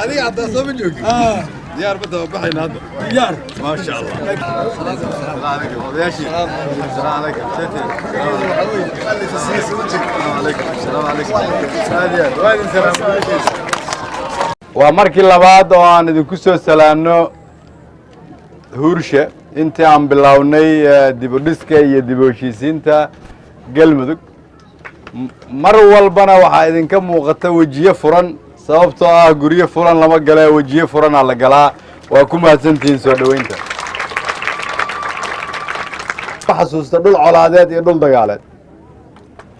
هذه عطها صوب جوك ديار بدها بحين هذا ديار ما شاء الله السلام عليكم يا شيخ السلام عليكم السلام عليكم السلام عليكم waa markii labaad oo aan idinku soo salaano huurshe intii aan bilownay dib u dhiska iyo dib u heshiisiinta galmudug mar walbana waxaa idinka muuqata wejiyo furan sababtoo ah guryo furan lama gala wejiyo furan la galaa waa ku mahadsantihiin soo dhaweynta xasuusta dhul colaadeed iyo dhul dagaaleed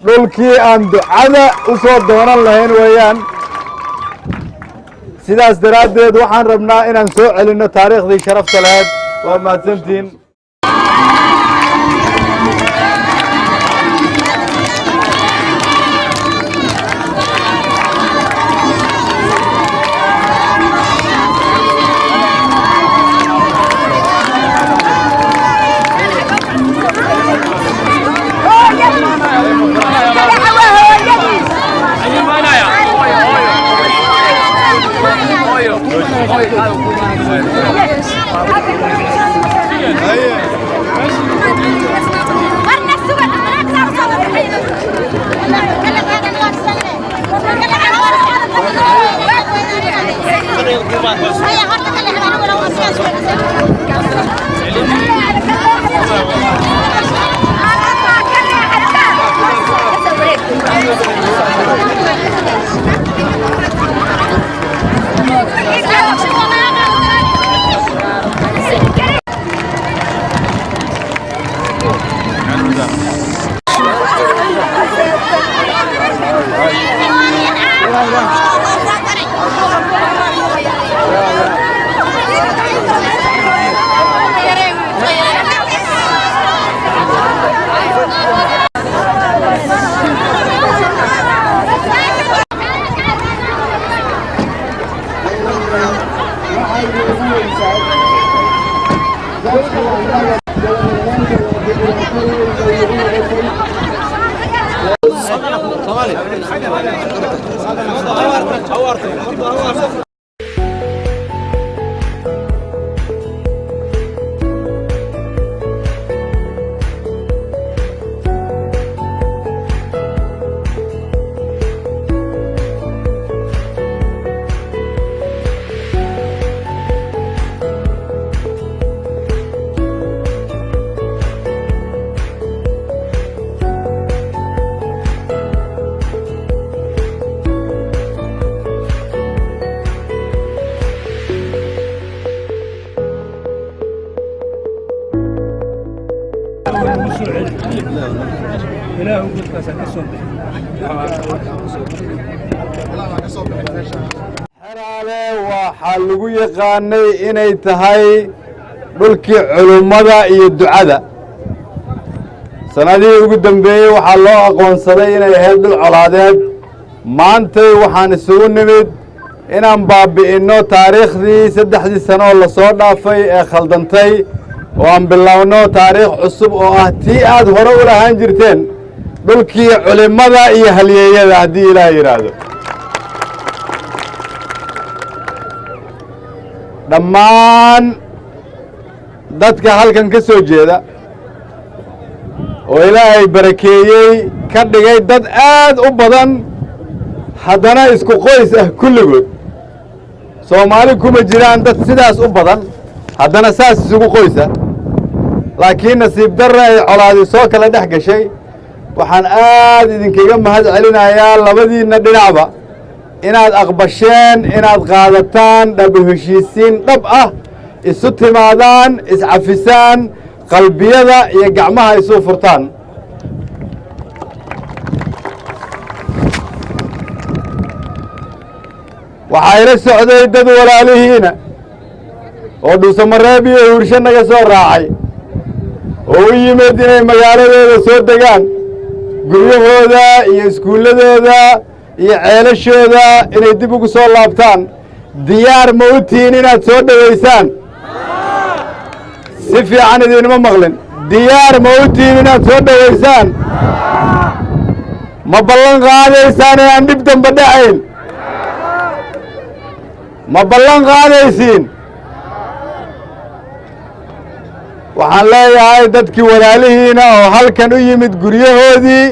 dhulkii aan ducada u soo doonan lahayn weeyaan sidaas daraaddeed waxaan rabnaa inaan soo celinno taariikhdii sharafta lahayd waa mahadsantihiin xeraale waxaa lagu yaqaanay inay tahay dhulkii culummada iyo ducada sanadihii ugu dambeeyey waxaa loo aqoonsaday inay ahayd dhul colaadeed maantay waxaan isugu nimid inaan baabi'inno taariikhdii 3 sano oo la soo dhaafay ee khaldantay oo aan bilowno taariikh cusub oo ah tii aad hore u lahaan jirteen dhulkii culimada iyo halyeeyada haddii ilaahay yidhaahdo dhammaan dadka halkan ka soo jeeda oo ilaahay barakeeyey ka dhigay dad aad u badan haddana isku qoys ah kulligood soomaali kuma jiraan dad sidaas u badan haddana saas isugu qoysa laakiin nasiib darra ay colaadi soo kala dhex gashay waxaan aad idinkaga mahad celinayaa labadiinna dhinacba inaad aqbasheen inaad qaadataan dhab heshiisiin dhab ah isu timaadaan iscafisaan qalbiyada iyo gacmaha isu furtaan waxaa ila socday dad walaalihiina oo dhuusamareeb iyo huursho naga soo raacay oo u yimid inay magaaladooda soo degaan guryahooda iyo iskuulladooda iyo ceelashooda inay dib ugu soo laabtaan diyaar ma u tihiin inaad soo dhowaysaan si fiican idinma maqlin diyaar ma u tihiin inaad soo dhowaysaan ma ballan qaadaysaan inaan dhib damba dhacayn ma ballan qaadaysiin waxaan leeyahay dadkii walaalihiina oo halkan u yimid guryahoodii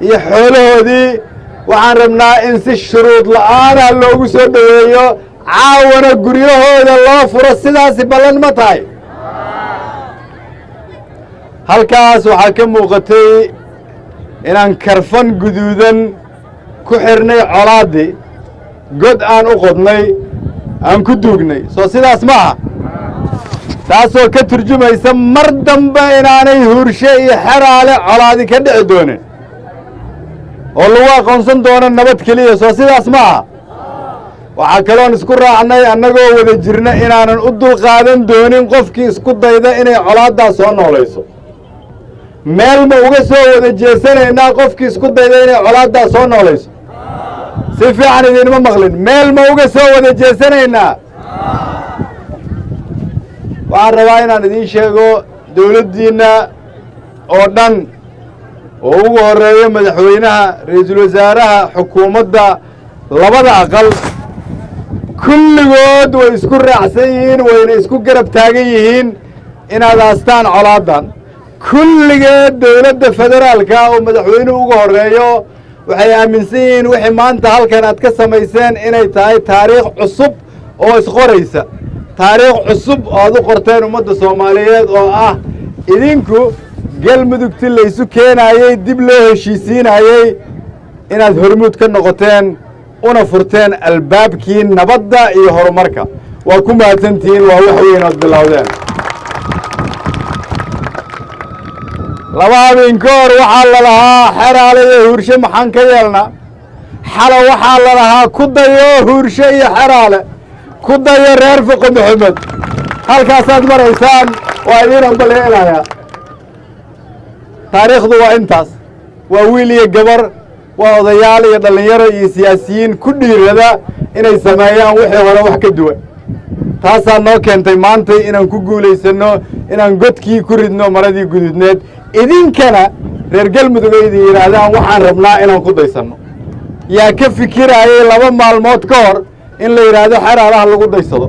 iyo xoolahoodii waxaan rabnaa in si shuruud la'aana loogu soo dhoweeyo caawana guryahooda loo furo sidaasi ballan ma tahay halkaas waxaa ka muuqatay inaan karfan guduudan ku xirnay colaaddii god aan u qodnay aan ku duugnay soo sidaas ma aha taasoo ka turjumaysa mar dambe inaanay huurshe iyo xeraale colaadi ka dhici doonin oo lagu aqoonsan doono nabad keliya soo sidaas ma aha waxaa kaloon isku raacnay annagoo wada jirna inaanan u dulqaadan doonin qofkii isku dayda inay colaaddaas soo noolayso meel ma uga soo wada jeesanaynaa qofkii isku dayda inay colaaddaas soo noolayso si fiican idinma maqlin meel ma uga soo wada jeesanaynaa waxaan rabaa inaan idiin sheego dawladdiinna oo dhan oo ugu horreeyo madaxweynaha ra-iisul wasaaraha xukuumadda labada aqal kulligood way isku raacsan yihiin wayna isku garab taagan yihiin inaad aastaan colaaddan kulligeed dawladda federaalka oo madaxweynuhu ugu horreeyo waxay aaminsan yihiin wixii maanta halkan aad ka samayseen inay tahay taariikh cusub oo isqoraysa taariikh cusub oo aad u qorteen ummadda soomaaliyeed oo ah idinku galmudugti laysu keenaayey dib loo heshiisiinayey inaad hormuud ka noqoteen una furteen albaabkii nabadda iyo horumarka waa ku mahadsantihiin waa wax weyn ood bilowdeen laba habeen ka hor waxaa la lahaa xeraale iyo huurshe maxaan ka yeelnaa xalo waxaa la lahaa ku dayo huurshe iyo xeraale ku dayo reer foqo maxamed halkaasaad maraysaan waa idiin ambaleenayaa taariikhdu waa intaas waa wiil iyo gabar waa odayaal iyo dhallinyaro iyo siyaasiyiin ku dhiirada inay sameeyaan wixii hore wax ka duwan taasaa noo keentay maantay inaan ku guulaysanno inaan godkii ku ridno maradii guduudneed idinkana reer galmudug ay idin yidhaahdaan waxaan rabnaa inaan ku daysanno yaa ka fikiraayay 2 maalmood ka hor in la yidhaahdo xeraalaha lagu daysado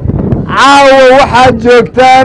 caawa waxaad joogtaan